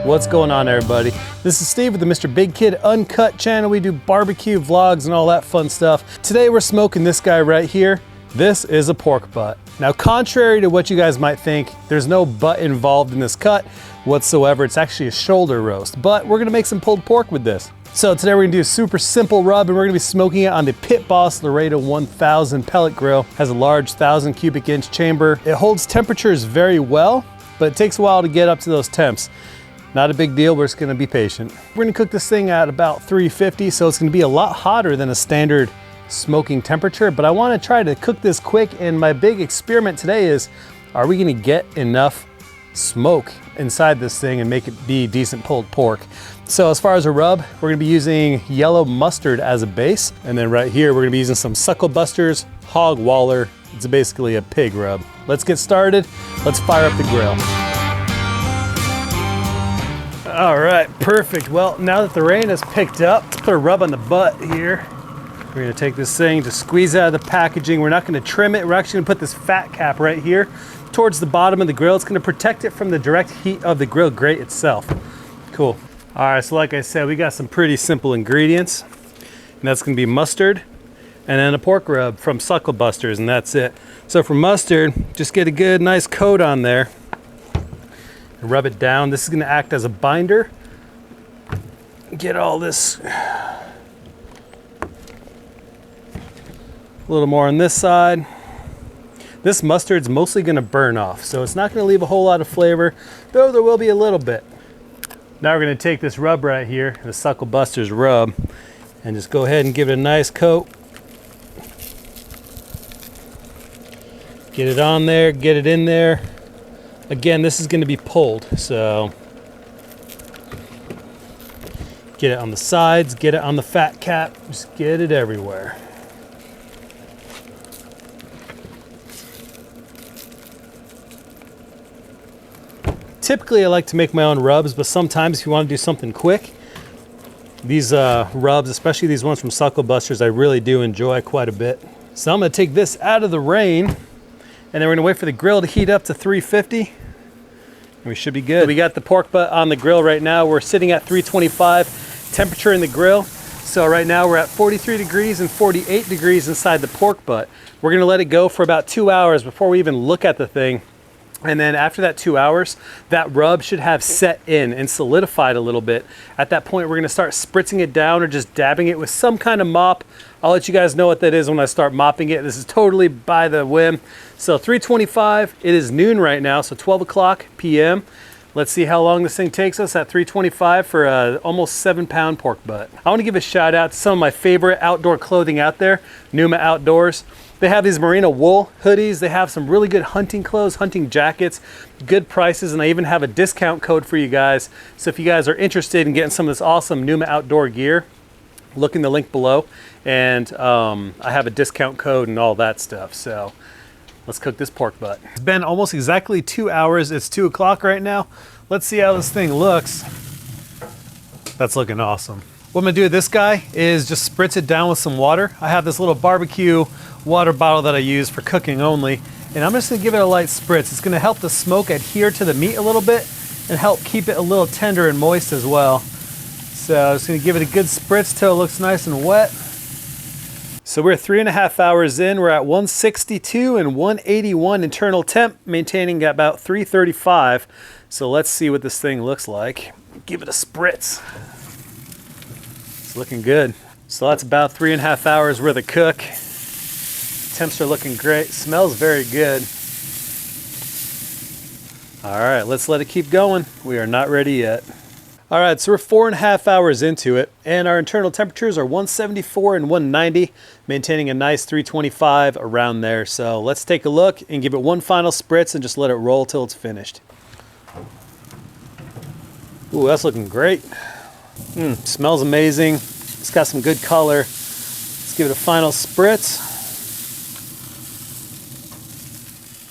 What's going on, everybody? This is Steve with the MrBigKid Uncut channel. We do barbecue vlogs and all that fun stuff. Today we're smoking this guy right here. This is a pork butt. Now, contrary to what you guys might think, there's no butt involved in this cut whatsoever. It's actually a shoulder roast, but we're gonna make some pulled pork with this. So today we're gonna do a super simple rub, and we're gonna be smoking it on the Pit Boss Laredo 1000 pellet grill. It has a large 1,000 cubic inch chamber. It holds temperatures very well, but it takes a while to get up to those temps. Not a big deal, we're just gonna be patient. We're gonna cook this thing at about 350, so it's gonna be a lot hotter than a standard smoking temperature, but I wanna try to cook this quick, and my big experiment today is, are we gonna get enough smoke inside this thing and make it be decent pulled pork? So as far as a rub, we're gonna be using yellow mustard as a base, and then right here, we're gonna be using some Suckle Busters Hog Waller. It's basically a pig rub. Let's get started. Let's fire up the grill. All right, perfect. Well, now that the rain has picked up, let's put a rub on the butt here. We're gonna take this thing, just squeeze out of the packaging. We're not gonna trim it. We're actually gonna put this fat cap right here towards the bottom of the grill. It's gonna protect it from the direct heat of the grill grate itself. Cool. All right, so like I said, we got some pretty simple ingredients. And that's gonna be mustard and then a pork rub from Suckle Busters, and that's it. So for mustard, just get a good, nice coat on there. Rub it down. This is going to act as a binder. Get all this. A little more on this side. This mustard's mostly going to burn off, so it's not going to leave a whole lot of flavor, though there will be a little bit. Now we're going to take this rub right here, the Suckle Busters rub, and just go ahead and give it a nice coat. Get it on there, get it in there. Again, this is going to be pulled, so get it on the sides, get it on the fat cap, just get it everywhere. Typically, I like to make my own rubs, but sometimes if you want to do something quick, these rubs, especially these ones from Suckle Busters, I really do enjoy quite a bit. So I'm going to take this out of the rain, and then we're gonna wait for the grill to heat up to 350. And we should be good. We got the pork butt on the grill right now. We're sitting at 325 temperature in the grill. So right now we're at 43 degrees and 48 degrees inside the pork butt. We're gonna let it go for about 2 hours before we even look at the thing. And then after that 2 hours, that rub should have set in and solidified a little bit. At that point, we're gonna start spritzing it down or just dabbing it with some kind of mop. I'll let you guys know what that is when I start mopping it. This is totally by the whim. So 325, it is noon right now, so 12 o'clock p.m. Let's see how long this thing takes us at 325 for a almost 7-pound pork butt. I wanna give a shout out to some of my favorite outdoor clothing out there, Numa Outdoors. They have these merino wool hoodies. They have some really good hunting clothes, hunting jackets, good prices, and I even have a discount code for you guys. So if you guys are interested in getting some of this awesome Numa outdoor gear, look in the link below, and I have a discount code and all that stuff. So let's cook this pork butt. It's been almost exactly 2 hours. It's 2 o'clock right now. Let's see how this thing looks. That's looking awesome. What I'm gonna do with this guy is just spritz it down with some water. I have this little barbecue water bottle that I use for cooking only, and I'm just gonna give it a light spritz. It's gonna help the smoke adhere to the meat a little bit and help keep it a little tender and moist as well. So I'm just gonna give it a good spritz till it looks nice and wet. So we're 3.5 hours in. We're at 162 and 181 internal temp, maintaining at about 335. So let's see what this thing looks like. Give it a spritz. It's looking good. So that's about 3.5 hours worth of cook. Temps are looking great. Smells very good. All right, let's let it keep going. We are not ready yet. All right, so we're 4.5 hours into it, and our internal temperatures are 174 and 190, maintaining a nice 325 around there. So let's take a look and give it one final spritz and just let it roll till it's finished. Ooh, that's looking great. Smells amazing. It's got some good color. Let's give it a final spritz.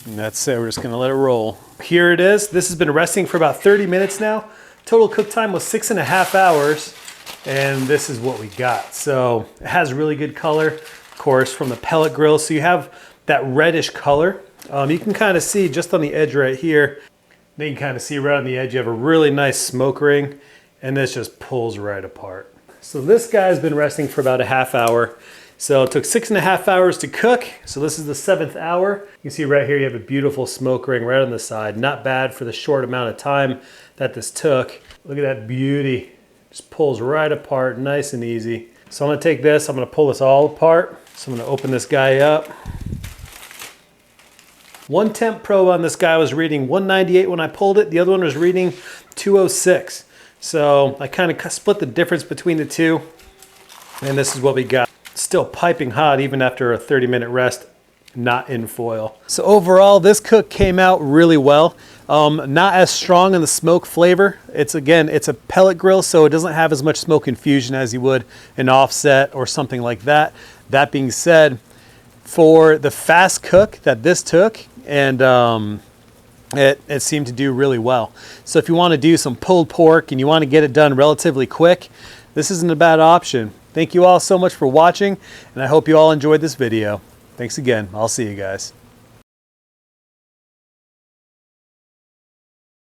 And that's it, we're just gonna let it roll. Here it is. This has been resting for about 30 minutes now. Total cook time was 6.5 hours, and this is what we got. So it has really good color, of course, from the pellet grill. So you have that reddish color. You can kind of see just on the edge right here, Then you can kind of see right on the edge, you have a really nice smoke ring, and this just pulls right apart. So this guy's been resting for about a half hour. So it took 6.5 hours to cook. So this is the 7th hour. You can see right here, you have a beautiful smoke ring right on the side. Not bad for the short amount of time that this took. Look at that beauty. Just pulls right apart, nice and easy. So I'm gonna take this, I'm gonna pull this all apart. So I'm gonna open this guy up. One temp probe on this guy was reading 198 when I pulled it. The other one was reading 206. So I kind of split the difference between the two. And this is what we got. Still piping hot even after a 30-minute rest, not in foil. So overall, this cook came out really well. Not as strong in the smoke flavor. It's a pellet grill, so it doesn't have as much smoke infusion as you would an offset or something like that. That being said, for the fast cook that this took, and it seemed to do really well. So if you want to do some pulled pork and you want to get it done relatively quick, this isn't a bad option. Thank you all so much for watching, and I hope you all enjoyed this video. Thanks again. I'll see you guys.